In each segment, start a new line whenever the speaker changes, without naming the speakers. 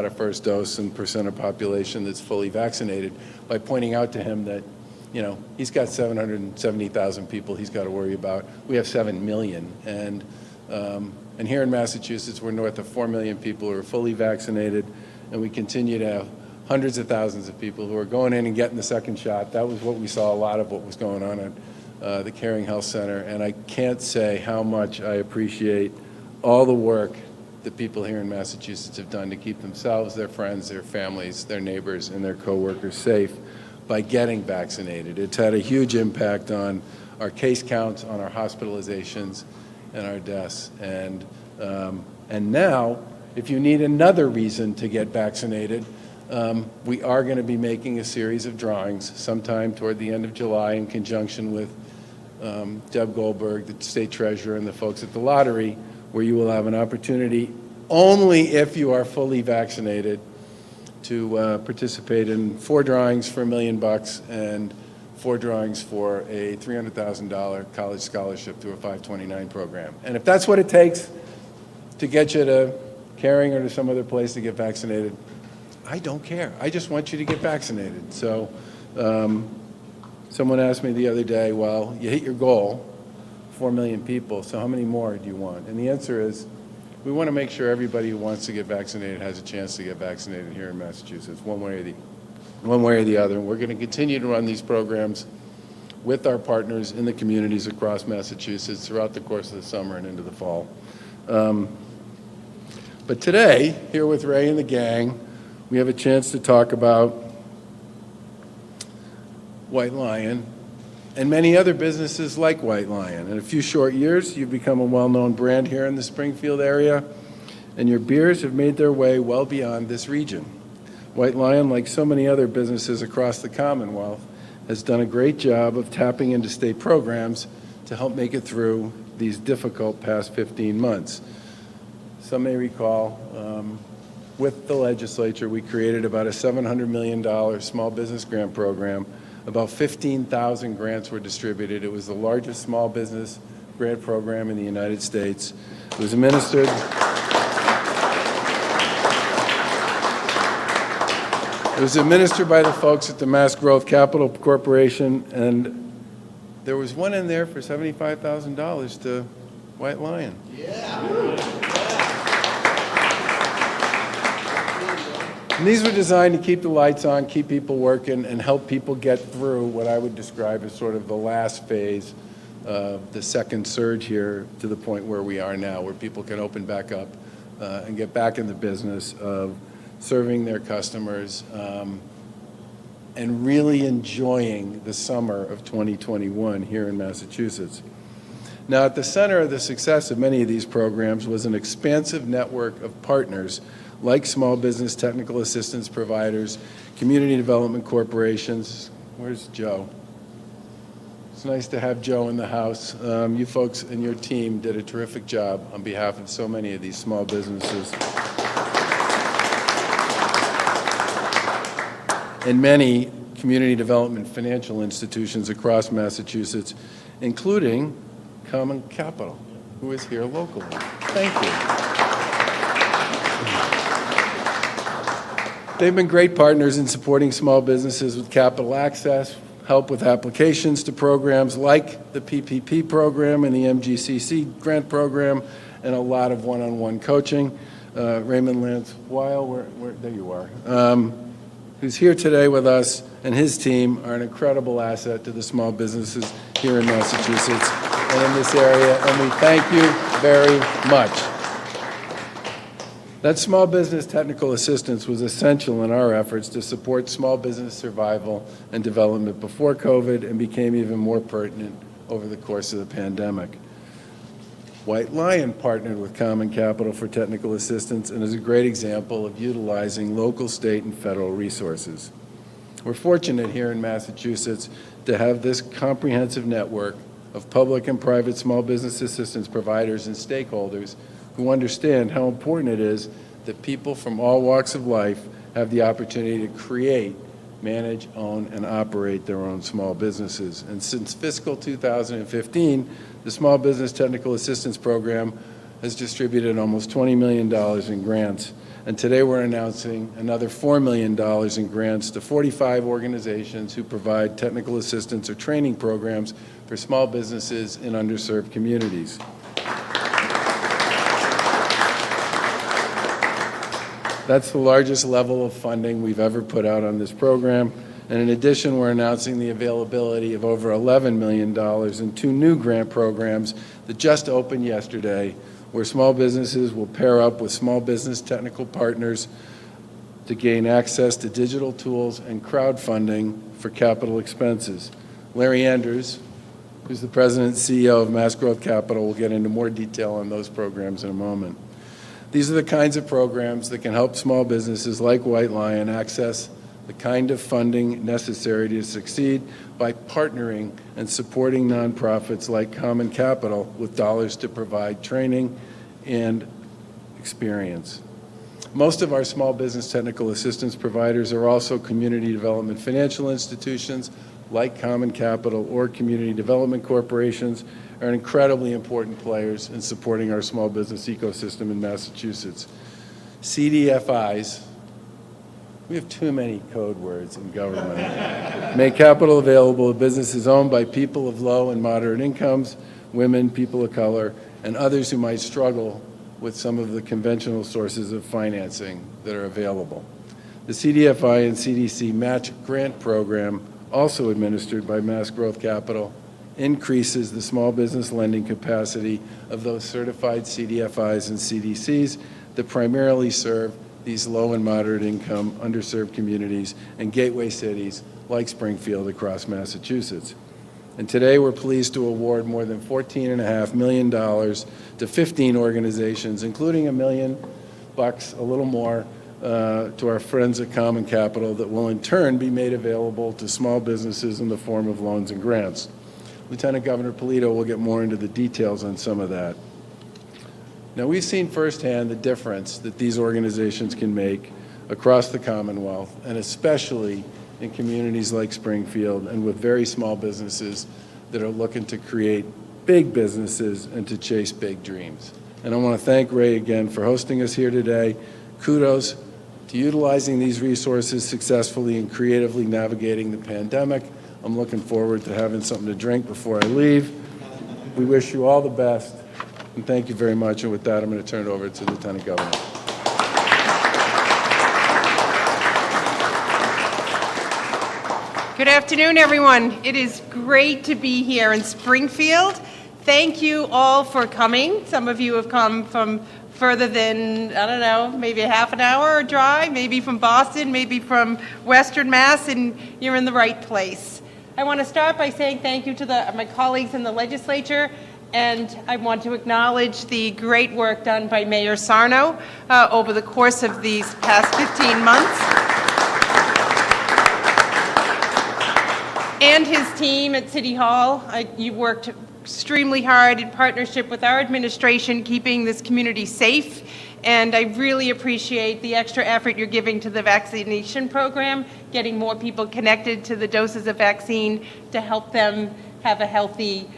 a first dose and percent of population that's fully vaccinated by pointing out to him that, you know, he's got 770,000 people he's got to worry about. We have 7 million. And here in Massachusetts, we're north of 4 million people who are fully vaccinated, and we continue to have hundreds of thousands of people who are going in and getting the second shot. That was what we saw a lot of what was going on at the Caring Health Center. And I can't say how much I appreciate all the work that people here in Massachusetts have done to keep themselves, their friends, their families, their neighbors, and their coworkers safe by getting vaccinated. It's had a huge impact on our case counts, on our hospitalizations, and our deaths. And now, if you need another reason to get vaccinated, we are going to be making a series of drawings sometime toward the end of July in conjunction with Deb Goldberg, the state treasurer, and the folks at the lottery, where you will have an opportunity, only if you are fully vaccinated, to participate in 4 drawings for $1 million and 4 drawings for a $300,000 college scholarship through a 529 program. And if that's what it takes to get you to Caring or to some other place to get vaccinated, I don't care. I just want you to get vaccinated. So someone asked me the other day, well, you hit your goal, 4 million people, so how many more do you want? And the answer is, we want to make sure everybody who wants to get vaccinated has a chance to get vaccinated here in Massachusetts, one way or the other. And we're going to continue to run these programs with our partners in the communities across Massachusetts throughout the course of the summer and into the fall. But today, here with Ray and the gang, we have a chance to talk about White Lion and many other businesses like White Lion. In a few short years, you've become a well-known brand here in the Springfield area, and your beers have made their way well beyond this region. White Lion, like so many other businesses across the Commonwealth, has done a great job of tapping into state programs to help make it through these difficult past 15 months. Some may recall, with the legislature, we created about a $700 million small business grant program. About 15,000 grants were distributed. It was the largest small business grant program in the United States. It was administered by the folks at the Mass Growth Capital Corporation, and there was one in there for $75,000 to White Lion. Yeah. And these were designed to keep the lights on, keep people working, and help people get through what I would describe as sort of the last phase of the second surge here to the point where we are now, where people can open back up and get back in the business of serving their customers and really enjoying the summer of 2021 here in Massachusetts. Now, at the center of the success of many of these programs was an expansive network of partners like small business technical assistance providers, community development corporations. Where's Joe? It's nice to have Joe in the house. You folks and your team did a terrific job on behalf of so many of these small businesses. And many community development financial institutions across Massachusetts, including Common Capital, who is here locally. Thank you. They've been great partners in supporting small businesses with capital access, help with applications to programs like the PPP program and the MGCC grant program, and a lot of one-on-one coaching. Raymond Lance Weil, there you are, who's here today with us, and his team are an incredible asset to the small businesses here in Massachusetts and in this area, and we thank you very much. That small business technical assistance was essential in our efforts to support small business survival and development before COVID, and became even more pertinent over the course of the pandemic. White Lion partnered with Common Capital for technical assistance and is a great example of utilizing local, state, and federal resources. We're fortunate here in Massachusetts to have this comprehensive network of public and private small business assistance providers and stakeholders who understand how important it is that people from all walks of life have the opportunity to create, manage, own, and operate their own small businesses. And since fiscal 2015, the Small Business Technical Assistance Program has distributed almost $20 million in grants And today we're announcing another $4 million in grants to 45 organizations who provide technical assistance or training programs for small businesses in underserved communities. That's the largest level of funding we've ever put out on this program. And in addition, we're announcing the availability of over $11 million in 2 new grant programs that just opened yesterday, where small businesses will pair up with small business technical partners to gain access to digital tools and crowdfunding for capital expenses. Larry Andrews, who's the president and CEO of Mass Growth Capital, will get into more detail on those programs in a moment. These are the kinds of programs that can help small businesses like White Lion access the kind of funding necessary to succeed by partnering and supporting nonprofits like Common Capital with dollars to provide training and experience. Most of our small business technical assistance providers are also community development financial institutions like Common Capital or community development corporations are incredibly important players in supporting our small business ecosystem in Massachusetts. CDFIs, we have too many code words in government, make capital available to businesses owned by people of low and moderate incomes, women, people of color, and others who might struggle with some of the conventional sources of financing that are available. The CDFI and CDC Match Grant Program, also administered by Mass Growth Capital, increases the small business lending capacity of those certified CDFIs and CDCs that primarily serve these low and moderate income underserved communities and gateway cities like Springfield across Massachusetts. And today we're pleased to award more than $14.5 million to 15 organizations, including $1 million, a little more, to our friends at Common Capital that will in turn be made available to small businesses in the form of loans and grants. Lieutenant Governor Polito will get more into the details on some of that. Now, we've seen firsthand the difference that these organizations can make across the Commonwealth, and especially in communities like Springfield and with very small businesses that are looking to create big businesses and to chase big dreams. And I want to thank Ray again for hosting us here today. Kudos to utilizing these resources successfully and creatively navigating the pandemic. I'm looking forward to having something to drink before I leave. We wish you all the best. And thank you very much. And with that, I'm going to turn it over to the Lieutenant Governor.
Good afternoon, everyone. It is great to be here in Springfield. Thank you all for coming. Some of you have come from further than, I don't know, maybe a half an hour drive, maybe from Boston, maybe from Western Mass, and you're in the right place. I want to start by saying thank you to my colleagues in the legislature. And I want to acknowledge the great work done by Mayor Sarno over the course of these past 15 months. And his team at City Hall. You worked extremely hard in partnership with our administration, keeping this community safe. And I really appreciate the extra effort you're giving to the vaccination program, getting more people connected to the doses of vaccine to help them have a healthy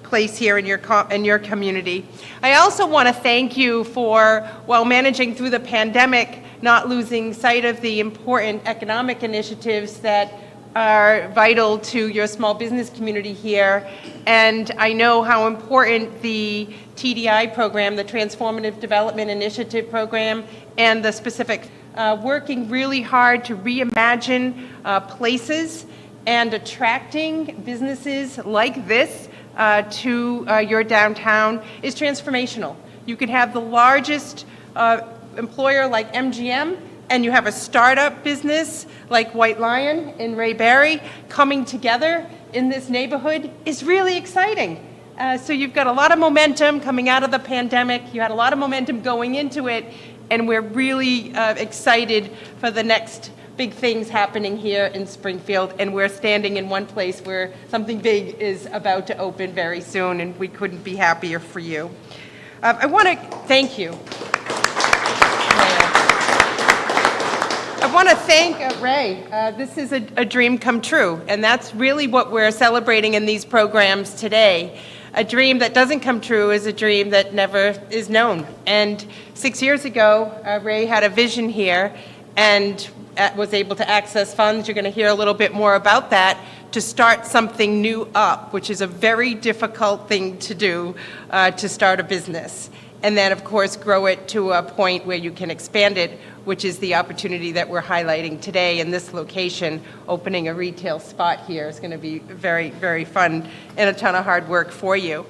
place here in your community. I also want to thank you for, while managing through the pandemic, not losing sight of the important economic initiatives that are vital to your small business community here. And I know how important the TDI program, the Transformative Development Initiative program, and the specific working really hard to reimagine places and attracting businesses like this to your downtown is transformational. You could have the largest employer like MGM, and you have a startup business like White Lion in Ray Barry coming together in this neighborhood is really exciting. So you've got a lot of momentum coming out of the pandemic. You had a lot of momentum going into it, and we're really excited for the next big things happening here in Springfield, and we're standing in one place where something big is about to open very soon, and we couldn't be happier for you. I want to thank you. I want to thank Ray. This is a dream come true, and that's really what we're celebrating in these programs today. A dream that doesn't come true is a dream that never is known. And 6 years ago, Ray had a vision here and was able to access funds. You're going to hear a little bit more about that, to start something new up, which is a very difficult thing to do, to start a business. And then, of course, grow it to a point where you can expand it, which is the opportunity that we're highlighting today in this location. Opening a retail spot here is going to be very, very fun and a ton of hard work for you.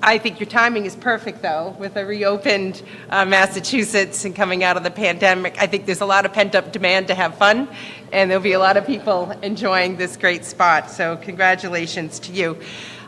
I think your timing is perfect, though, with a reopened Massachusetts and coming out of the pandemic. I think there's a lot of pent-up demand to have fun, and there'll be a lot of people enjoying this great spot. So congratulations to you.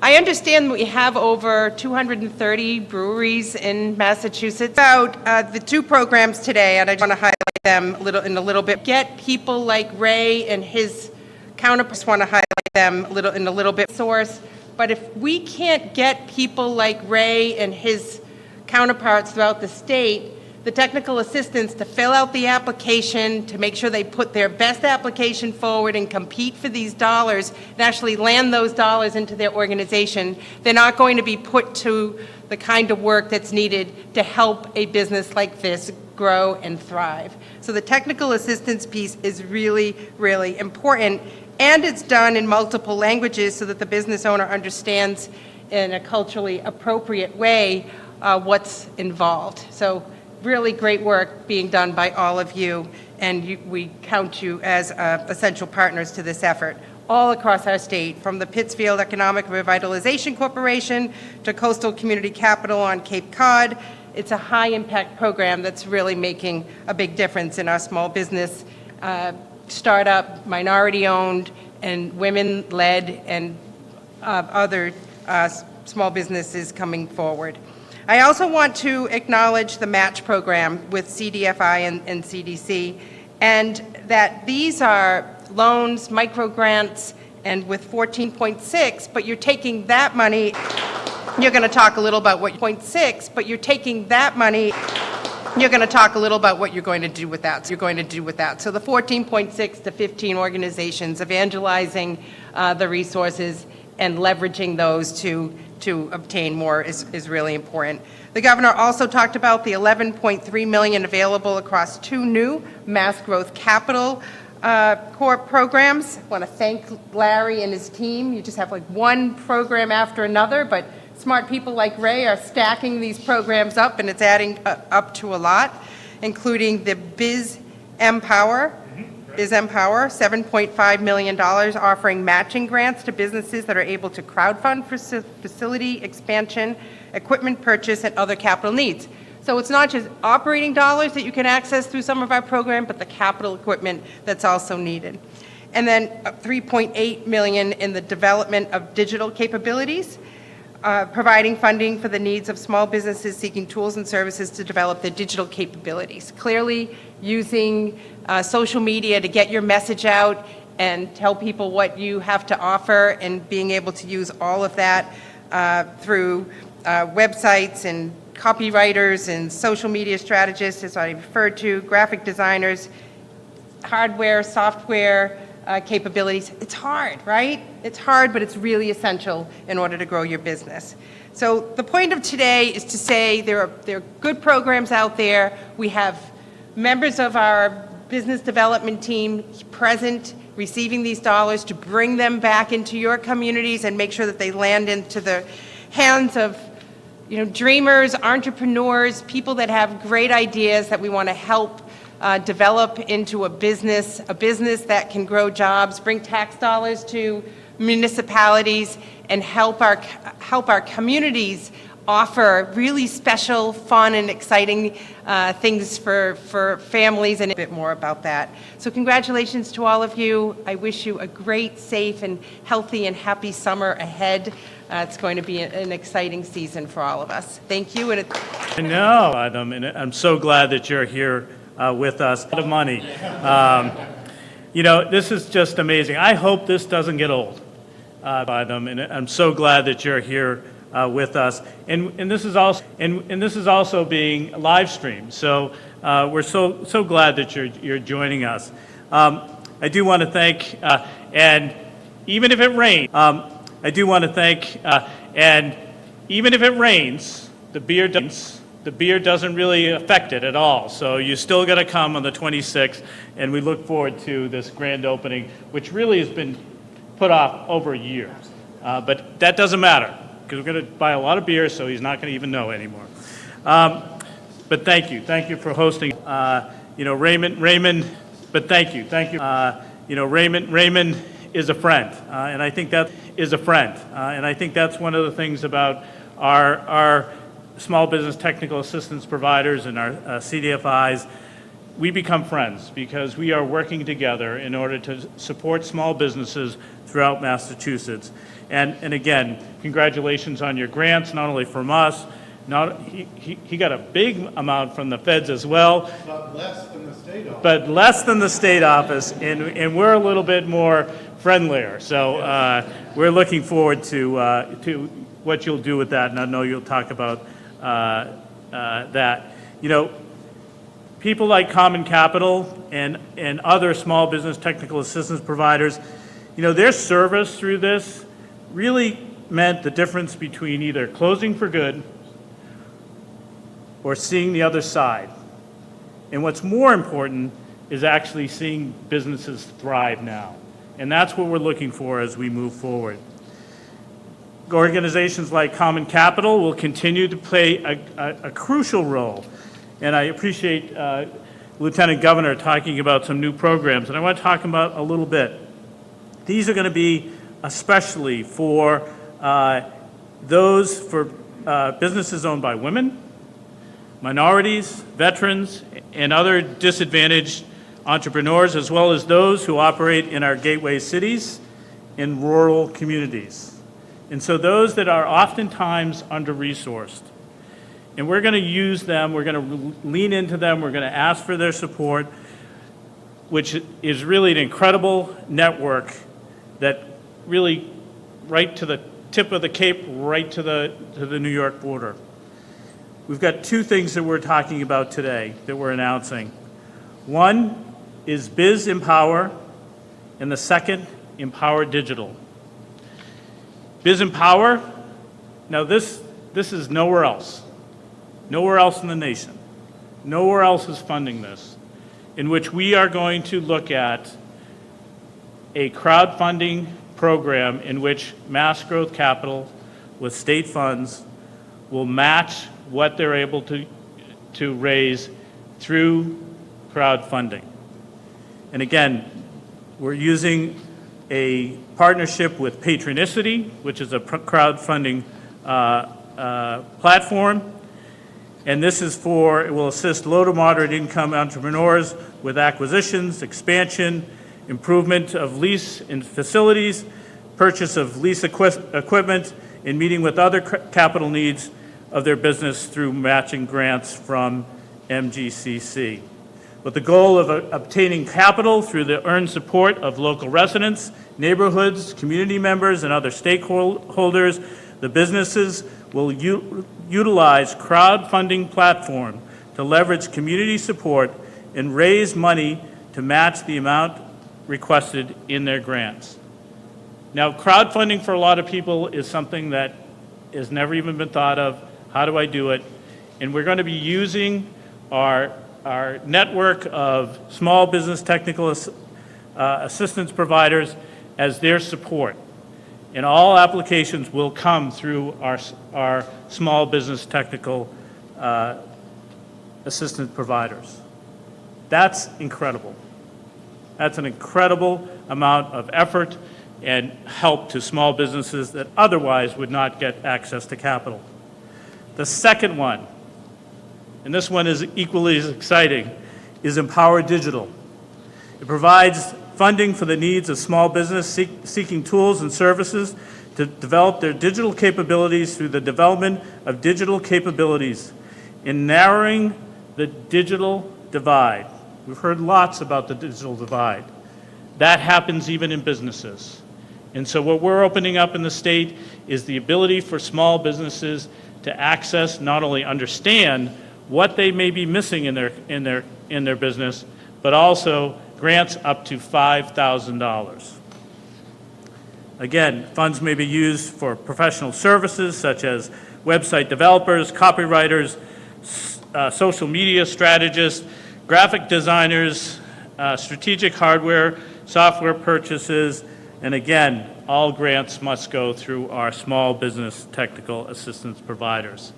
I understand we have over 230 breweries in Massachusetts. About the two programs today, and I just want to highlight them in a little bit. Get people like Ray and his counterparts. Want to highlight them in a little bit. Source, but if we can't get people like Ray and his counterparts throughout the state the technical assistance to fill out the application, to make sure they put their best application forward and compete for these dollars and actually land those dollars into their organization, they're not going to be put to the kind of work that's needed to help a business like this grow and thrive. So the technical assistance piece is really, really important, and it's done in multiple languages so that the business owner understands in a culturally appropriate way what's involved. So really great work being done by all of you, and we count you as essential partners to this effort all across our state, from the Pittsfield Economic Revitalization Corporation to Coastal Community Capital on Cape Cod. It's a high-impact program that's really making a big difference in our small business, startup, minority-owned, and women-led, and other small businesses coming forward. I also want to acknowledge the match program with CDFI and CDC, and that these are loans, micro grants, and with 14.6, but you're taking that money, you're going to talk a little about what 0.6, but you're taking that money, you're going to talk a little about what you're going to do with that. So the 14.6 to 15 organizations evangelizing the resources and leveraging those to obtain more is really important. The governor also talked about the $11.3 million available across two new Mass Growth Capital Corp programs. I want to thank Larry and his team. You just have like one program after another, but smart people like Ray are stacking these programs up, and it's adding up to a lot, including the Biz Empower, $7.5 million, offering matching grants to businesses that are able to crowdfund for facility expansion, equipment purchase, and other capital needs. So it's not just operating dollars that you can access through some of our program, but the capital equipment that's also needed. And then $3.8 million in the development of digital capabilities, providing funding for the needs of small businesses seeking tools and services to develop their digital capabilities. Clearly, using social media to get your message out and tell people what you have to offer, and being able to use all of that through websites and copywriters and social media strategists, as I referred to, graphic designers, hardware, software, capabilities. It's hard, right? It's hard, but it's really essential in order to grow your business. So the point of today is to say there are good programs out there. We have members of our business development team present, receiving these dollars to bring them back into your communities and make sure that they land into the hands of dreamers, entrepreneurs, people that have great ideas that we want to help develop into a business that can grow jobs, bring tax dollars to municipalities, and help our communities offer really special, fun, and exciting things for families, and a bit more about that. So congratulations to all of you. I wish you a great, safe, and healthy and happy summer ahead. It's going to be an exciting season for all of us. Thank you.
I know, Adam, and I'm so glad that you're here with us. A lot of money. This is just amazing. I hope this doesn't get old, Adam, and I'm so glad that you're here with us. And this is also being live streamed. So we're so glad that you're joining us. I do want to thank, and even if it rains, even if it rains, the beer doesn't really affect it at all. So you still got to come on the 26th, and we look forward to this grand opening, which really has been put off over a year. But that doesn't matter, because we're going to buy a lot of beer, so he's not going to even know anymore. But thank you for hosting. Raymond. But thank you. Raymond is a friend, and I think that is a friend, and I think that's one of the things about our small business technical assistance providers and our CDFIs. We become friends because we are working together in order to support small businesses throughout Massachusetts. And again, congratulations on your grants, not only from us. He got a big amount from the feds as well.
But less than the state office.
But less than the state office, and we're a little bit more friendlier. So we're looking forward to what you'll do with that, and I know you'll talk about that. People like Common Capital and other small business technical assistance providers, their service through this really meant the difference between either closing for good or seeing the other side. And what's more important is actually seeing businesses thrive now. And that's what we're looking for as we move forward. Organizations like Common Capital will continue to play a crucial role. And I appreciate Lieutenant Governor talking about some new programs, and I want to talk about a little bit. These are going to be especially for businesses owned by women, minorities, veterans, and other disadvantaged entrepreneurs, as well as those who operate in our gateway cities and rural communities. And so those that are oftentimes under-resourced. And we're going to use them, we're going to lean into them, we're going to ask for their support, which is really an incredible network that really right to the tip of the Cape, right to the New York border. We've got two things that we're talking about today that we're announcing. One is Biz Empower, and the second, Empower Digital. Biz Empower, now this is nowhere else in the nation. Nowhere else is funding this, in which we are going to look at a crowdfunding program in which Mass Growth Capital with state funds will match what they're able to raise through crowdfunding. And again, we're using a partnership with Patronicity, which is a crowdfunding platform. And this is it will assist low to moderate income entrepreneurs with acquisitions, expansion, improvement of lease and facilities, purchase of lease equipment, and meeting with other capital needs of their business through matching grants from MGCC. With the goal of obtaining capital through the earned support of local residents, neighborhoods, community members, and other stakeholders, the businesses will utilize crowdfunding platform to leverage community support and raise money to match the amount requested in their grants. Now, crowdfunding for a lot of people is something that has never even been thought of. How do I do it? And we're going to be using our network of small business technical assistance providers as their support. And all applications will come through our small business technical assistance providers. That's incredible. That's an incredible amount of effort and help to small businesses that otherwise would not get access to capital. The second one, and this one is equally as exciting, is Empower Digital. It provides funding for the needs of small business seeking tools and services to develop their digital capabilities through the development of digital capabilities in narrowing the digital divide. We've heard lots about the digital divide. That happens even in businesses. And so what we're opening up in the state is the ability for small businesses to access, not only understand what they may be missing in their business, but also grants up to $5,000. Again, funds may be used for professional services such as website developers, copywriters, social media strategists, graphic designers, strategic hardware, software purchases, and again, all grants must go through our small business technical assistance providers.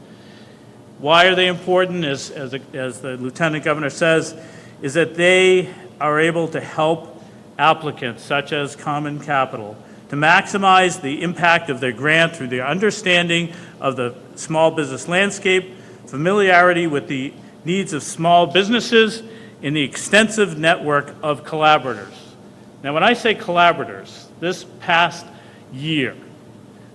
Why are they important, as the Lieutenant Governor says, is that they are able to help applicants, such as Common Capital, to maximize the impact of their grant through their understanding of the small business landscape, familiarity with the needs of small businesses, and the extensive network of collaborators. Now, when I say collaborators, this past year,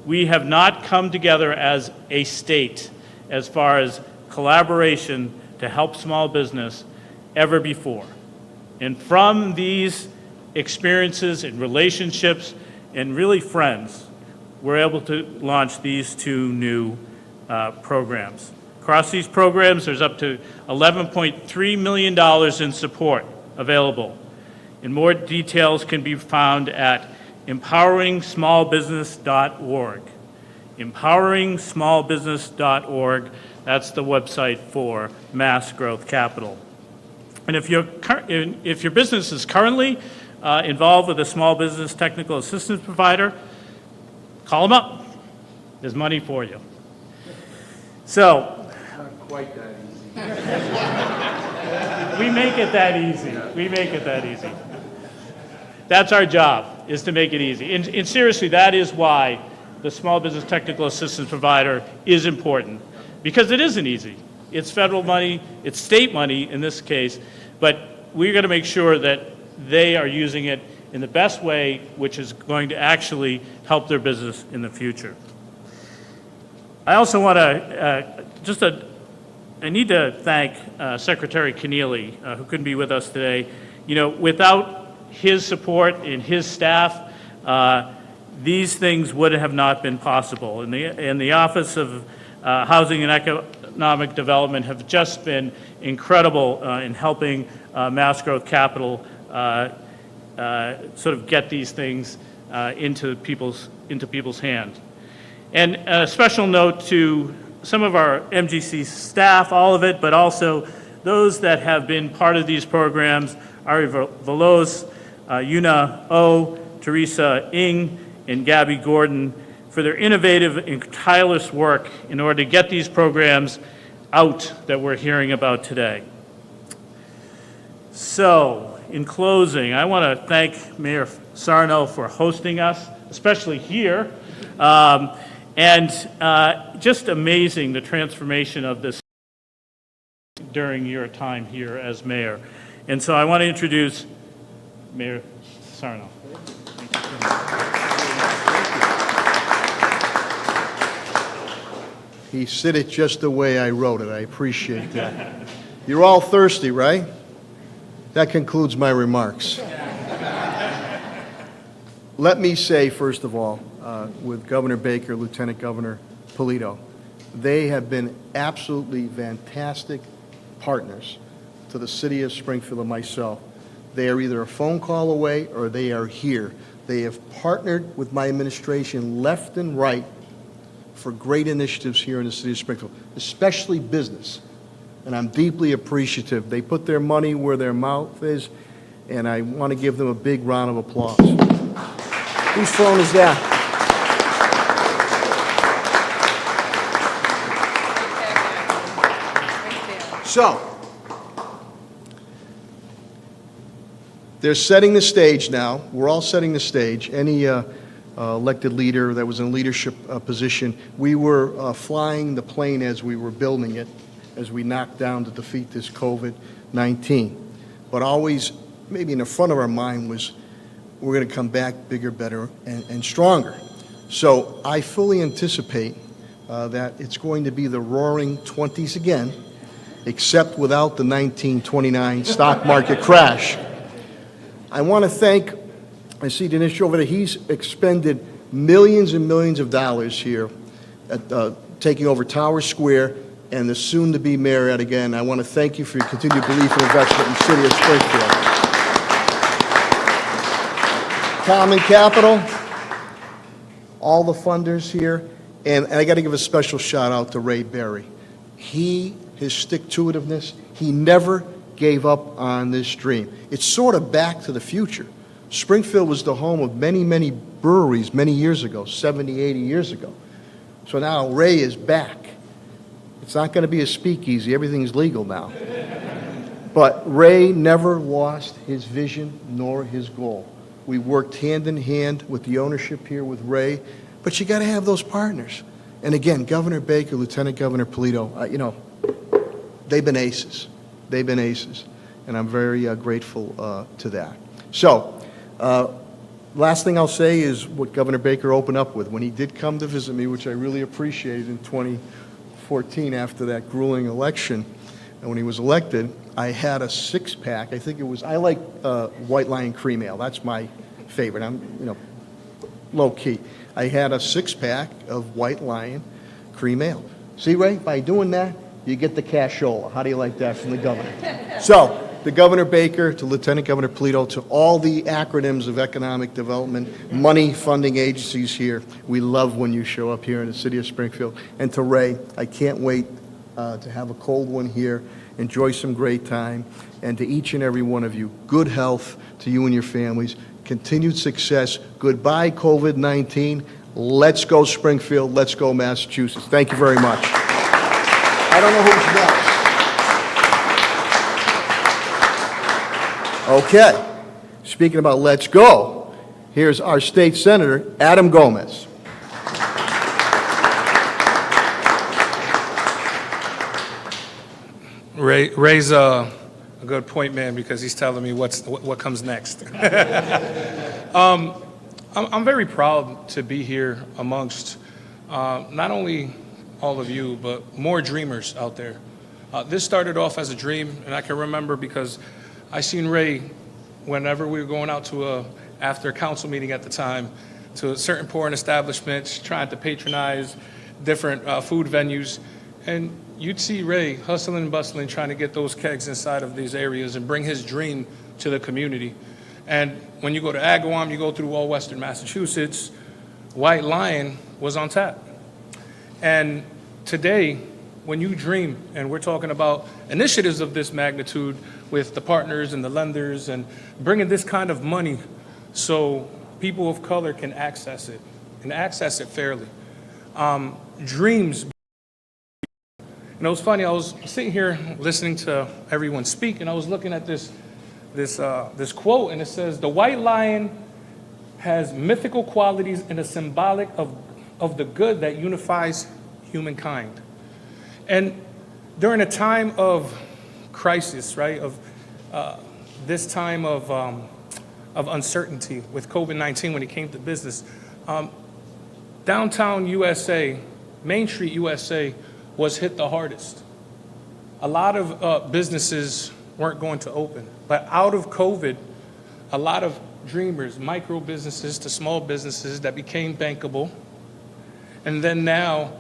we have not come together as a state as far as collaboration to help small business ever before. And from these experiences and relationships and really friends, we're able to launch these two new programs. Across these programs, there's up to $11.3 million in support available. And more details can be found at empoweringsmallbusiness.org. Empoweringsmallbusiness.org, that's the website for Mass Growth Capital. And if your business is currently involved with a small business technical assistance provider, call them up. There's money for you. So,
Not quite that easy.
we make it that easy. We make it that easy. That's our job, is to make it easy. And seriously, that is why the small business technical assistance provider is important, because it isn't easy. It's federal money, it's state money in this case, but we're going to make sure that they are using it in the best way, which is going to actually help their business in the future. I also want to I need to thank Secretary Keneally, who couldn't be with us today. You know, without his support and his staff, these things would have not been possible. And the Office of Housing and Economic Development have just been incredible in helping Mass Growth Capital sort of get these things into people's hands. And a special note to some of our MGC staff, all of it, but also those that have been part of these programs, Ari Veloz, Yuna O, Teresa Ng, and Gabby Gordon, for their innovative and tireless work in order to get these programs out that we're hearing about today. So, in closing, I want to thank Mayor Sarno for hosting us, especially here, and just amazing the transformation of this during your time here as mayor. And so I want to introduce Mayor Sarno.
He said it just the way I wrote it. I appreciate that. You're all thirsty, right? That concludes my remarks. Let me say, first of all, with Governor Baker, Lieutenant Governor Polito, they have been absolutely fantastic partners to the city of Springfield and myself. They are either a phone call away or they are here. They have partnered with my administration left and right for great initiatives here in the city of Springfield, especially business. And I'm deeply appreciative. They put their money where their mouth is, and I want to give them a big round of applause. Whose phone is that? So, they're setting the stage now. We're all setting the stage. Any elected leader that was in a leadership position, we were flying the plane as we were building it, as we knocked down to defeat this COVID-19. But always, maybe in the front of our mind was, we're going to come back bigger, better, and stronger. So I fully anticipate that it's going to be the roaring 20s again, except without the 1929 stock market crash. I want to thank, I see Dinesh over there, he's expended millions and millions of dollars here at taking over Tower Square and the soon-to-be Marriott again. I want to thank you for your continued belief and investment in the city of Springfield. Common Capital, all the funders here, and I got to give a special shout out to Ray Berry. His stick-to-itiveness, he never gave up on this dream. It's sort of back to the future. Springfield was the home of many, many breweries many years ago, 70, 80 years ago. So now Ray is back. It's not going to be a speakeasy. Everything's legal now. But Ray never lost his vision nor his goal. We worked hand in hand with the ownership here with Ray, but you got to have those partners. And again, Governor Baker, Lieutenant Governor Polito, they've been aces. They've been aces, and I'm very grateful to that. So, last thing I'll say is what Governor Baker opened up with. When he did come to visit me, which I really appreciated in 2014 after that grueling election, and when he was elected, I had a six-pack. I like White Lion Cream Ale. That's my favorite. I'm, low-key. I had a six-pack of White Lion Cream Ale. See, Ray, by doing that, you get the cashola. How do you like that from the governor? So, to Governor Baker, to Lieutenant Governor Polito, to all the acronyms of economic development, money funding agencies here, we love when you show up here in the city of Springfield. And to Ray, I can't wait to have a cold one here. Enjoy some great time. And to each and every one of you, good health to you and your families, continued success. Goodbye, COVID-19. Let's go, Springfield. Let's go, Massachusetts. Thank you very much. I don't know who's next. Okay. Speaking about let's go, here's our state senator, Adam Gomez.
Ray's a good point man because he's telling me what comes next. I'm very proud to be here amongst not only all of you, but more dreamers out there. This started off as a dream, and I can remember because I seen Ray whenever we were going out to after a council meeting at the time to certain pouring establishments, trying to patronize different food venues, and you'd see Ray hustling and bustling, trying to get those kegs inside of these areas and bring his dream to the community. And when you go to Agawam, you go through all Western Massachusetts, White Lion was on tap. And today, when you dream, and we're talking about initiatives of this magnitude with the partners and the lenders and bringing this kind of money so people of color can access it and access it fairly. Dreams. It's funny, I was sitting here listening to everyone speak, and I was looking at this quote, and it says, "The white lion has mythical qualities and a symbolic of the good that unifies humankind." And during a time of crisis, right, of this time of uncertainty with COVID-19 when it came to business, downtown USA, Main Street USA was hit the hardest. A lot of businesses weren't going to open, but out of COVID, a lot of dreamers, micro businesses to small businesses that became bankable, and then now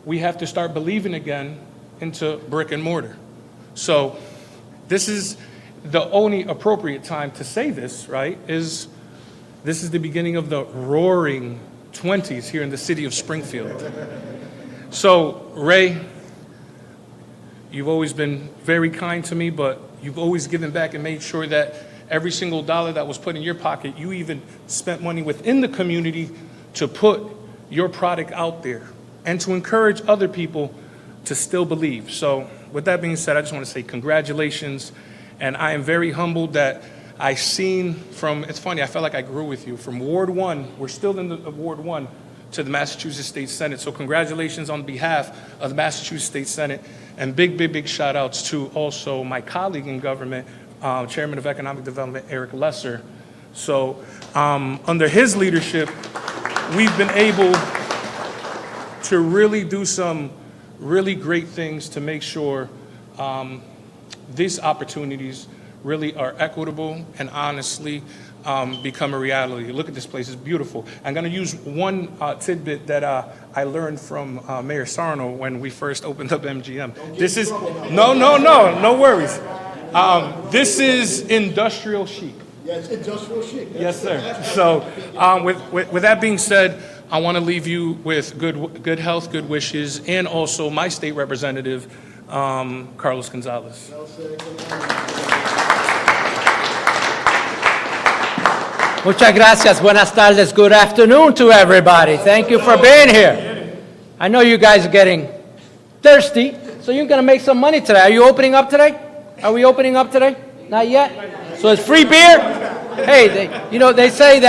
we have to start believing again into brick and mortar. So this is the only appropriate time to say this, right, this is the beginning of the roaring 20s here in the city of Springfield. So, Ray, you've always been very kind to me, but you've always given back and made sure that every single dollar that was put in your pocket, you even spent money within the community to put your product out there and to encourage other people to still believe. So, with that being said, I just want to say congratulations, and I am very humbled that I seen from, it's funny, I felt like I grew with you, from Ward 1, we're still in the Ward 1, to the Massachusetts State Senate. So congratulations on behalf of the Massachusetts State Senate, and big shout outs to also my colleague in government, Chairman of Economic Development, Eric Lesser. So under his leadership, we've been able to really do some really great things to make sure these opportunities really are equitable and honestly become a reality. Look at this place, it's beautiful. I'm gonna use one tidbit that I learned from Mayor Sarno when we first opened up MGM. This is, no worries. This is industrial chic.
Yeah, it's industrial chic.
Yes, sir. So with that being said, I want to leave you with good health, good wishes, and also my state representative, Carlos Gonzalez.
Muchas gracias. Buenas tardes. Good afternoon to everybody. Thank you for being here. I know you guys are getting thirsty, so you're going to make some money today. Are you opening up today? Are we opening up today? Not yet? So it's free beer? Hey, they say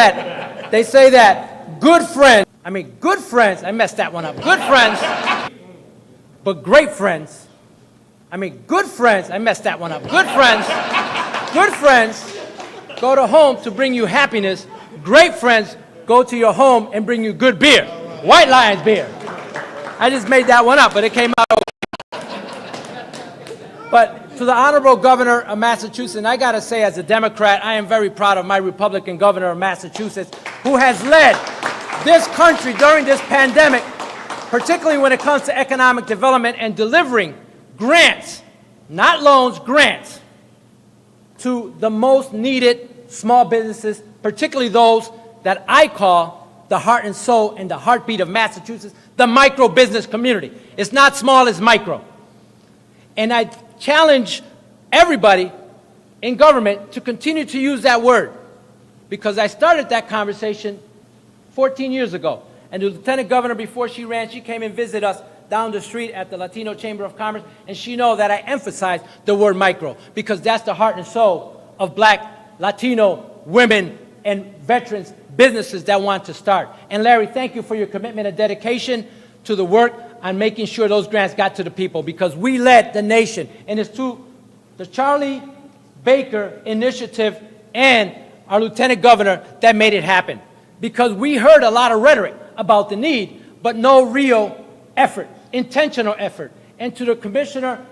that good friends, I messed that one up. Good friends, but great friends. Good friends, I messed that one up. Good friends go to home to bring you happiness. Great friends go to your home and bring you good beer. White Lions beer. I just made that one up, but it came out okay. But to the Honorable Governor of Massachusetts, and I got to say, as a Democrat, I am very proud of my Republican governor of Massachusetts, who has led this country during this pandemic, particularly when it comes to economic development and delivering grants, not loans, grants, to the most needed small businesses, particularly those that I call the heart and soul and the heartbeat of Massachusetts, the micro business community. It's not small, it's micro. And I challenge everybody in government to continue to use that word, because I started that conversation 14 years ago. And the Lieutenant Governor, before she ran, she came and visited us down the street at the Latino Chamber of Commerce, and she knows that I emphasize the word micro, because that's the heart and soul of Black, Latino, women, and veterans businesses that want to start. And Larry, thank you for your commitment and dedication to the work on making sure those grants got to the people, because we led the nation. And it's to the Charlie Baker initiative and our Lieutenant Governor that made it happen, because we heard a lot of rhetoric about the need, but no real effort, intentional effort. And to the Commissioner,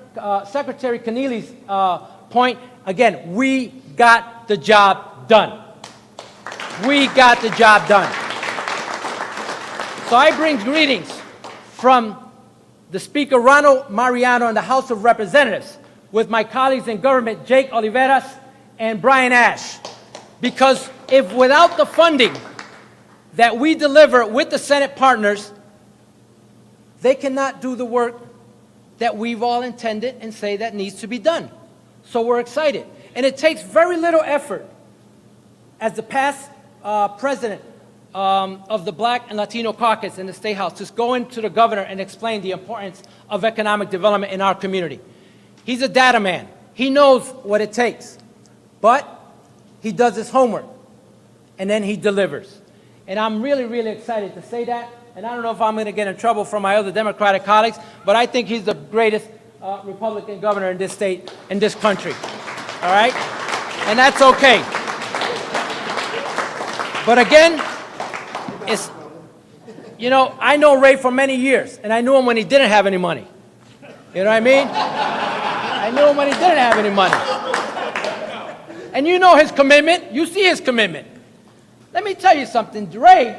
Secretary Keneally's point, again, we got the job done. We got the job done. So I bring greetings from the Speaker Ronald Mariano in the House of Representatives with my colleagues in government, Jake Oliveras and Brian Ash, because if without the funding that we deliver with the Senate partners, they cannot do the work that we've all intended and say that needs to be done. So we're excited. And it takes very little effort. As the past president of the Black and Latino caucus in the State House, just go into the governor and explain the importance of economic development in our community. He's a data man. He knows what it takes. But he does his homework. And then he delivers. And I'm really, really excited to say that. And I don't know if I'm going to get in trouble from my other Democratic colleagues, but I think he's the greatest Republican governor in this state, in this country. All right? And that's okay. But again, I know Ray for many years, and I knew him when he didn't have any money. You know what I mean? I knew him when he didn't have any money. And you know his commitment. You see his commitment. Let me tell you something. Ray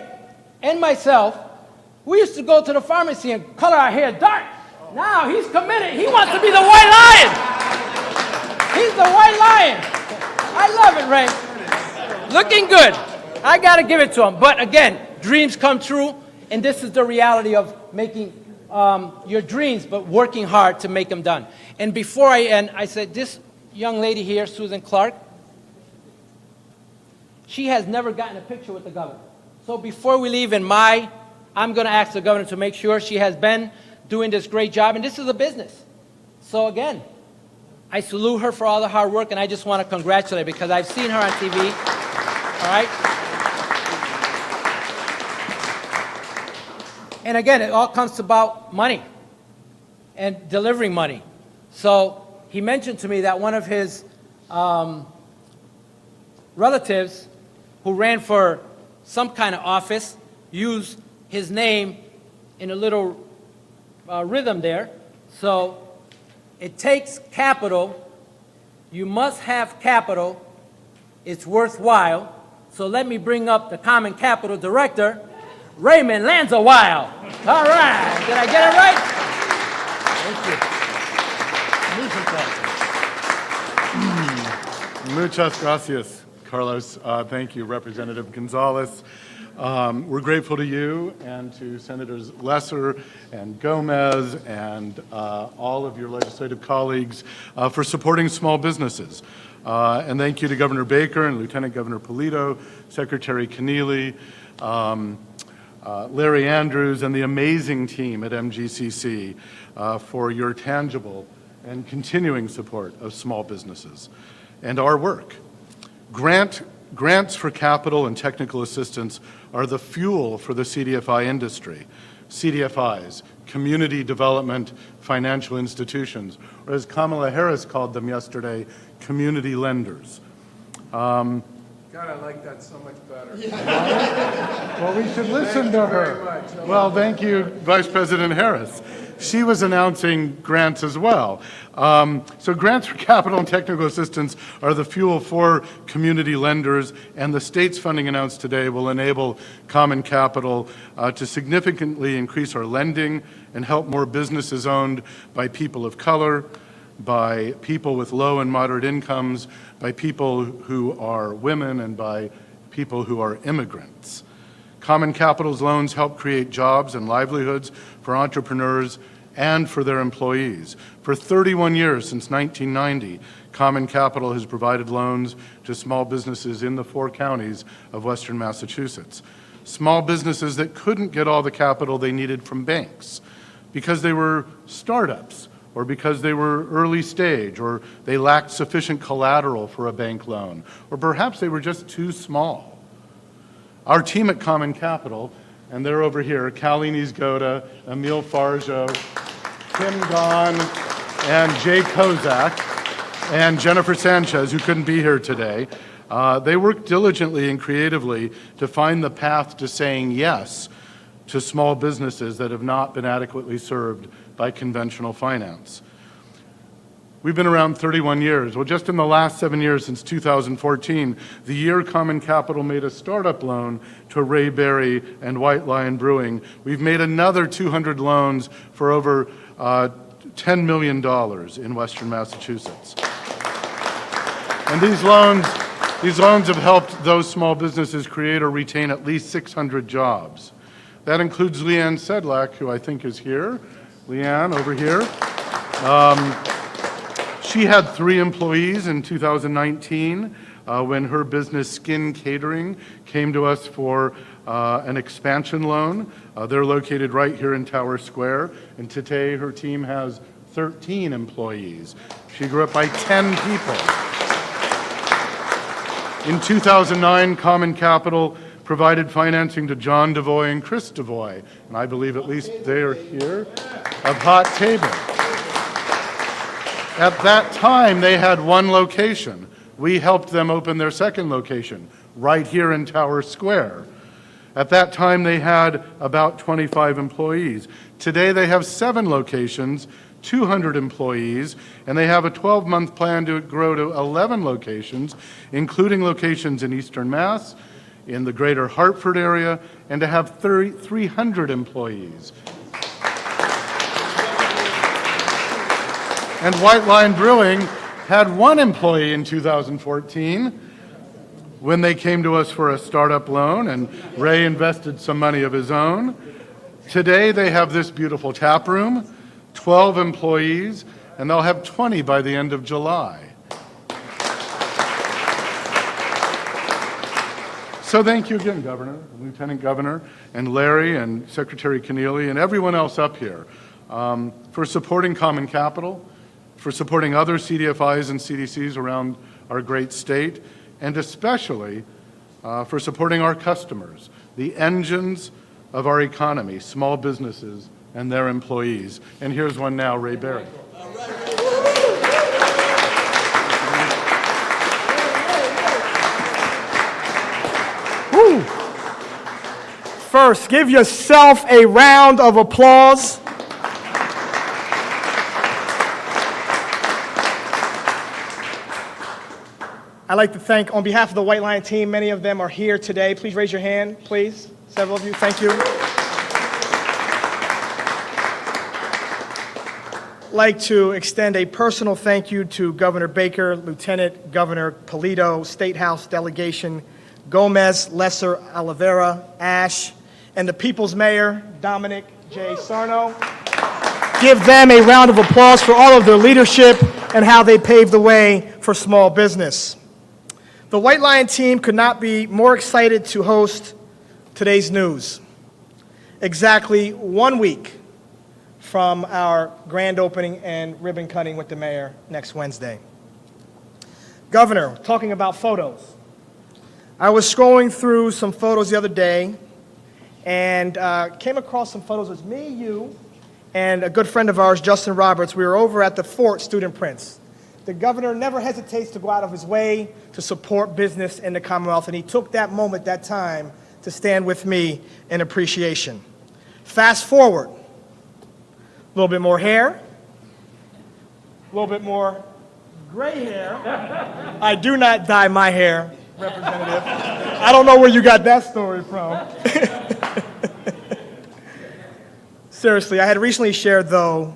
and myself, we used to go to the pharmacy and color our hair dark. Now he's committed. He wants to be the White Lion. He's the White Lion. I love it, Ray. Looking good. I got to give it to him. But again, dreams come true, and this is the reality of making your dreams, but working hard to make them done. And before I end, I said, this young lady here, Susan Clark, she has never gotten a picture with the governor. So before we leave I'm going to ask the governor to make sure she has been doing this great job, and this is a business. So again, I salute her for all the hard work, and I just want to congratulate her because I've seen her on TV, all right? And again, it all comes about money and delivering money. So he mentioned to me that one of his relatives who ran for some kind of office used his name in a little rhythm there. So it takes capital. You must have capital. It's worthwhile. So let me bring up the Common Capital Director, Raymond Lanza-Weil. All right. Did I get it right?
Muchas gracias, Carlos. Thank you, Representative Gonzalez. We're grateful to you and to Senators Lesser and Gomez and all of your legislative colleagues for supporting small businesses. And thank you to Governor Baker and Lieutenant Governor Polito, Secretary Keneally, Larry Andrews, and the amazing team at MGCC for your tangible and continuing support of small businesses and our work. Grants for capital and technical assistance are the fuel for the CDFI industry. CDFIs, Community Development Financial Institutions, or as Kamala Harris called them yesterday, community lenders.
God, I like that so much better.
Well, we should listen to her. Well, thank you, Vice President Harris. She was announcing grants as well. So grants for capital and technical assistance are the fuel for community lenders, and the state's funding announced today will enable Common Capital to significantly increase our lending and help more businesses owned by people of color, by people with low and moderate incomes, by people who are women, and by people who are immigrants. Common Capital's loans help create jobs and livelihoods for entrepreneurs and for their employees. For 31 years, since 1990, Common Capital has provided loans to small businesses in the 4 counties of Western Massachusetts. Small businesses that couldn't get all the capital they needed from banks because they were startups, or because they were early stage, or they lacked sufficient collateral for a bank loan, or perhaps they were just too small. Our team at Common Capital, and they're over here, Kalini Zgoda, Emil Farjo, Kim Gahn, and Jay Kozak, and Jennifer Sanchez, who couldn't be here today, they worked diligently and creatively to find the path to saying yes to small businesses that have not been adequately served by conventional finance. We've been around 31 years. Well, just in the last 7 years, since 2014, the year Common Capital made a startup loan to Ray Berry and White Lion Brewing, we've made another 200 loans for over $10 million in Western Massachusetts. And these loans have helped those small businesses create or retain at least 600 jobs. That includes Leanne Sedlak, who I think is here. Leanne, over here. She had 3 employees in 2019 when her business Skin Catering came to us for an expansion loan. They're located right here in Tower Square, and today her team has 13 employees. She grew up by 10 people. In 2009, Common Capital provided financing to John DeVoy and Chris DeVoy, and I believe at least they are here, of Hot Table. At that time, they had 1 location. We helped them open their second location, right here in Tower Square. At that time, they had about 25 employees. Today, they have 7 locations, 200 employees, and they have a 12-month plan to grow to 11 locations, including locations in Eastern Mass, in the greater Hartford area, and to have 300 employees. And White Lion Brewing had 1 employee in 2014 when they came to us for a startup loan, and Ray invested some money of his own. Today, they have this beautiful tap room, 12 employees, and they'll have 20 by the end of July. So thank you again, Governor, Lieutenant Governor, and Larry, and Secretary Keneally, and everyone else up here for supporting Common Capital, for supporting other CDFIs and CDCs around our great state, and especially for supporting our customers, the engines of our economy, small businesses and their employees. And here's one now, Ray Berry.
Woo. First, give yourself a round of applause. I'd like to thank, on behalf of the White Lion team, many of them are here today. Please raise your hand, please. Several of you, thank you. I'd like to extend a personal thank you to Governor Baker, Lieutenant Governor Polito, State House delegation, Gomez, Lesser, Oliveira, Ash, and the People's Mayor, Domenic J. Sarno. Give them a round of applause for all of their leadership and how they paved the way for small business. The White Lion team could not be more excited to host today's news. Exactly 1 week from our grand opening and ribbon cutting with the mayor next Wednesday. Governor, talking about photos. I was scrolling through some photos the other day and came across some photos. It was me, you, and a good friend of ours, Justin Roberts. We were over at the Fort Student Prince. The governor never hesitates to go out of his way to support business in the Commonwealth, and he took that moment, that time, to stand with me in appreciation. Fast forward, a little bit more hair, a little bit more gray hair. I do not dye my hair, Representative. I don't know where you got that story from. Seriously, I had recently shared, though,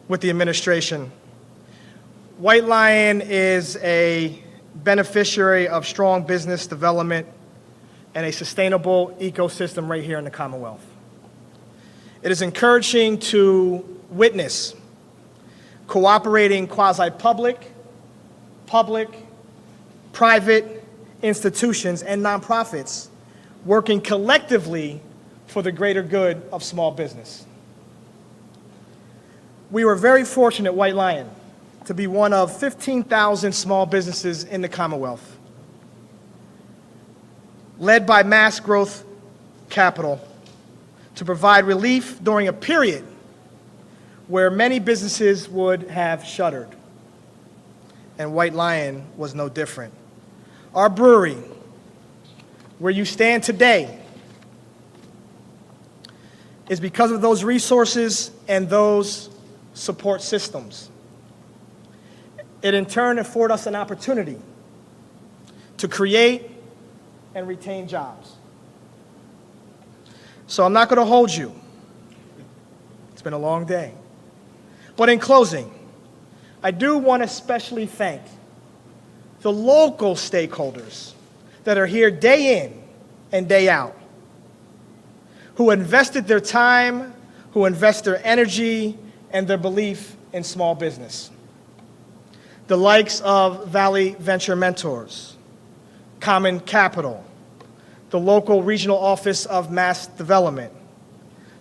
with the administration, White Lion is a beneficiary of strong business development and a sustainable ecosystem right here in the Commonwealth. It is encouraging to witness cooperating quasi-public, public, private institutions and nonprofits working collectively for the greater good of small business. We were very fortunate, White Lion, to be one of 15,000 small businesses in the Commonwealth, led by Mass Growth Capital, to provide relief during a period where many businesses would have shuttered, and White Lion was no different. Our brewery, where you stand today, is because of those resources and those support systems. It in turn afforded us an opportunity to create and retain jobs. So I'm not going to hold you. It's been a long day. But in closing, I do want to especially thank the local stakeholders that are here day in and day out, who invested their time, who invest their energy and their belief in small business. The likes of Valley Venture Mentors, Common Capital, the local regional office of Mass Development,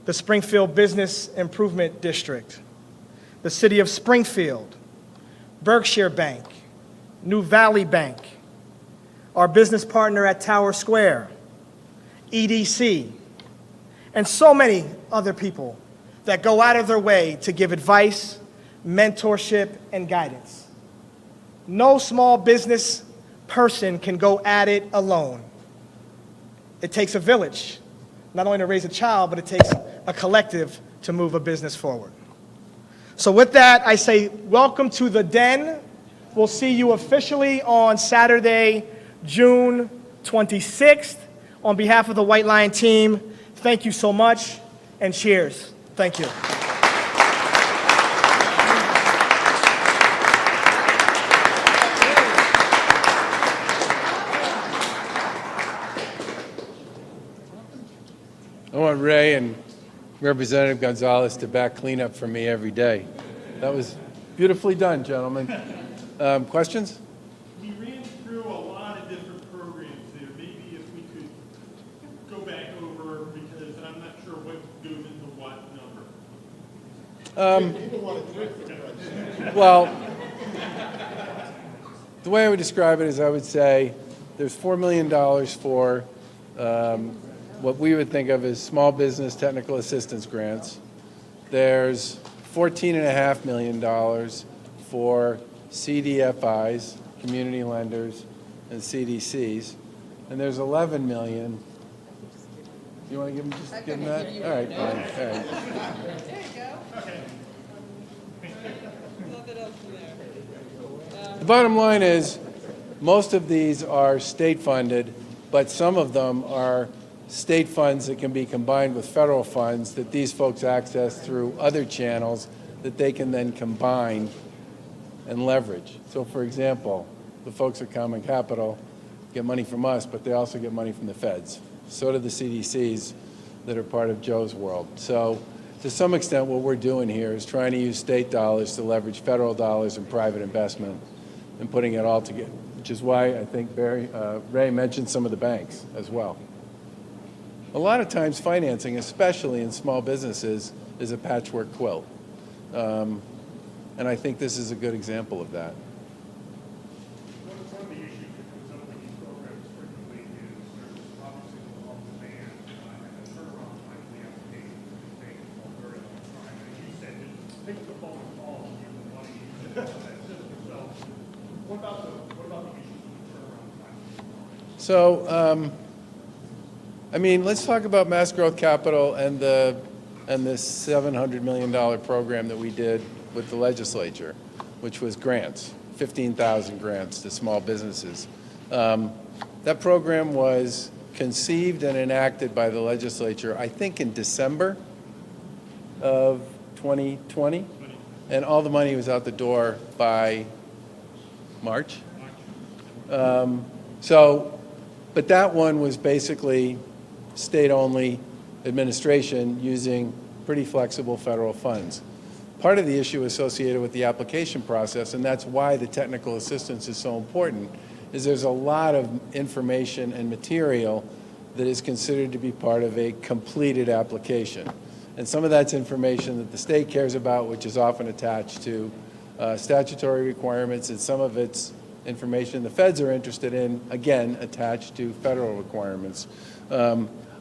the Springfield Business Improvement District, the City of Springfield, Berkshire Bank, New Valley Bank, our business partner at Tower Square, EDC, and so many other people that go out of their way to give advice, mentorship, and guidance. No small business person can go at it alone. It takes a village, not only to raise a child, but it takes a collective to move a business forward. So with that, I say welcome to the Den. We'll see you officially on Saturday, June 26th. On behalf of the White Lion team, thank you so much, and cheers. Thank you.
I want Ray and Representative Gonzalez to back cleanup for me every day. That was beautifully done, gentlemen. Questions?
We ran through a lot of different programs there. Maybe if we could go back over, because I'm not sure what goes into what number.
Well, the way I would describe it is I would say there's $4 million for what we would think of as small business technical assistance grants. There's $14.5 million for CDFIs, community lenders, and CDCs. And there's $11 million. You want to give them that? All right, fine. All right.
There you go.
The bottom line is, most of these are state funded, but some of them are state funds that can be combined with federal funds that these folks access through other channels that they can then combine and leverage. So for example, the folks at Common Capital get money from us, but they also get money from the feds. So do the CDCs that are part of Joe's world. So to some extent, what we're doing here is trying to use state dollars to leverage federal dollars and private investment and putting it all together, which is why I think Ray mentioned some of the banks as well. A lot of times financing, especially in small businesses, is a patchwork quilt. And I think this is a good example of that.
One of the issues that comes up with these programs frequently is there's obviously a lot of demand and the turnaround time of the application is taking a very long time. And you said just pick the phone and call and give the money to that system. So what about the issues with the turnaround time?
So, I mean, let's talk about Mass Growth Capital and this $700 million program that we did with the legislature, which was grants, 15,000 grants to small businesses. That program was conceived and enacted by the legislature, I think in December of 2020, and all the money was out the door by March. But that one was basically state-only administration using pretty flexible federal funds. Part of the issue associated with the application process, and that's why the technical assistance is so important, is there's a lot of information and material that is considered to be part of a completed application. And some of that's information that the state cares about, which is often attached to statutory requirements, and some of it's information the feds are interested in, again, attached to federal requirements.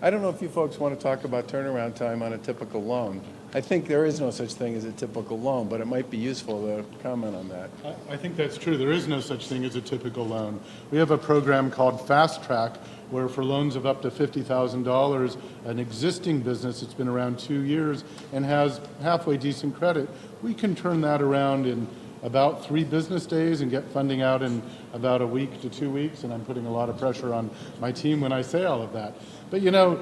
I don't know if you folks want to talk about turnaround time on a typical loan. I think there is no such thing as a typical loan, but it might be useful to comment on that.
I think that's true. There is no such thing as a typical loan. We have a program called Fast Track, where for loans of up to $50,000, an existing business that's been around 2 years and has halfway decent credit, we can turn that around in about 3 business days and get funding out in about a week to 2 weeks, and I'm putting a lot of pressure on my team when I say all of that. But you know,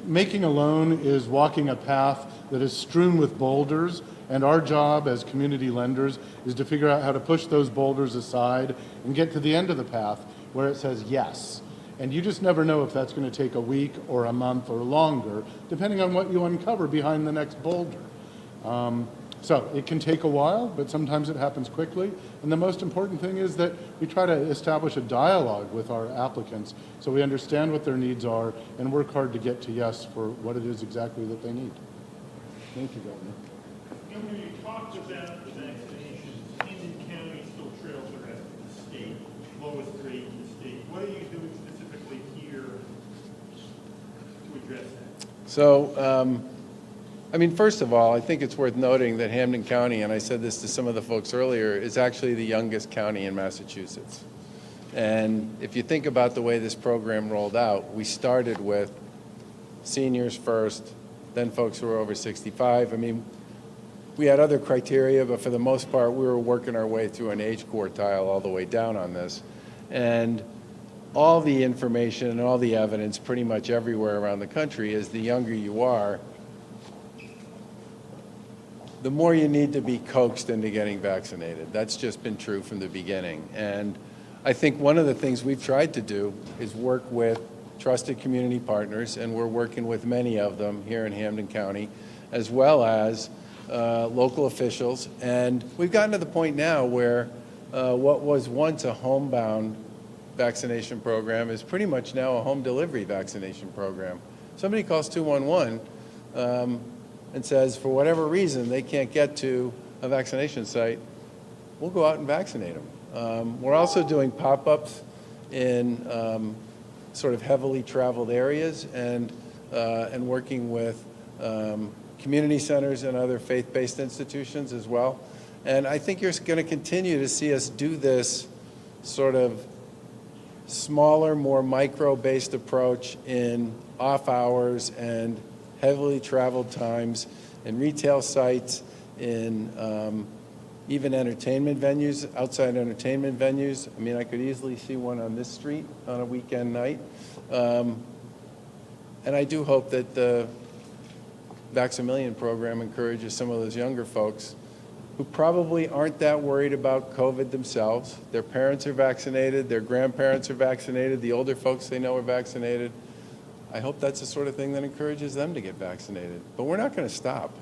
making a loan is walking a path that is strewn with boulders, and our job as community lenders is to figure out how to push those boulders aside and get to the end of the path where it says yes. And you just never know if that's going to take a week or a month or longer, depending on what you uncover behind the next boulder. So it can take a while, but sometimes it happens quickly. And the most important thing is that we try to establish a dialogue with our applicants so we understand what their needs are and work hard to get to yes for what it is exactly that they need. Thank you, Governor.
Governor, you talked about the vaccinations. Camden County still trails the rest of the state, lowest rate in the state. What are you doing specifically here to address that?
So, I mean, first of all, I think it's worth noting that Hampden County, and I said this to some of the folks earlier, is actually the youngest county in Massachusetts. And if you think about the way this program rolled out, we started with seniors first, then folks who were over 65. I mean, we had other criteria, but for the most part, we were working our way through an age quartile all the way down on this. And all the information and all the evidence pretty much everywhere around the country is the younger you are, the more you need to be coaxed into getting vaccinated. That's just been true from the beginning. And I think one of the things we've tried to do is work with trusted community partners, and we're working with many of them here in Hampden County, as well as local officials. And we've gotten to the point now where what was once a homebound vaccination program is pretty much now a home delivery vaccination program. Somebody calls 211 and says, for whatever reason, they can't get to a vaccination site, we'll go out and vaccinate them. We're also doing pop-ups in sort of heavily traveled areas and working with community centers and other faith-based institutions as well. And I think you're going to continue to see us do this sort of smaller, more micro-based approach in off hours and heavily traveled times, in retail sites, in even entertainment venues, outside entertainment venues. I mean, I could easily see one on this street on a weekend night. And I do hope that the Vax-A-Million program encourages some of those younger folks who probably aren't that worried about COVID themselves. Their parents are vaccinated, their grandparents are vaccinated, the older folks they know are vaccinated. I hope that's the sort of thing that encourages them to get vaccinated. But we're not going to stop.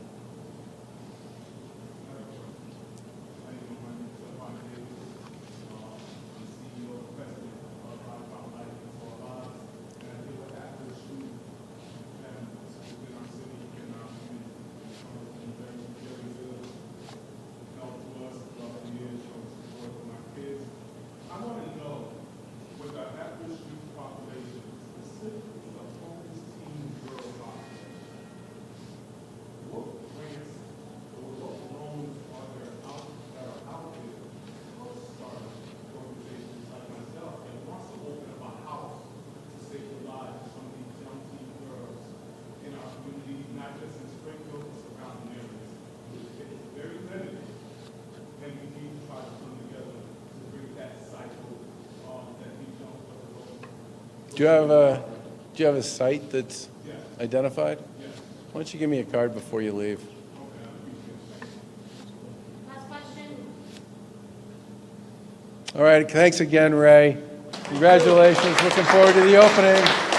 Do you have a site that's identified? Why don't you give me a card before you leave?
Last question.
All right, thanks again, Ray. Congratulations, looking forward to the opening.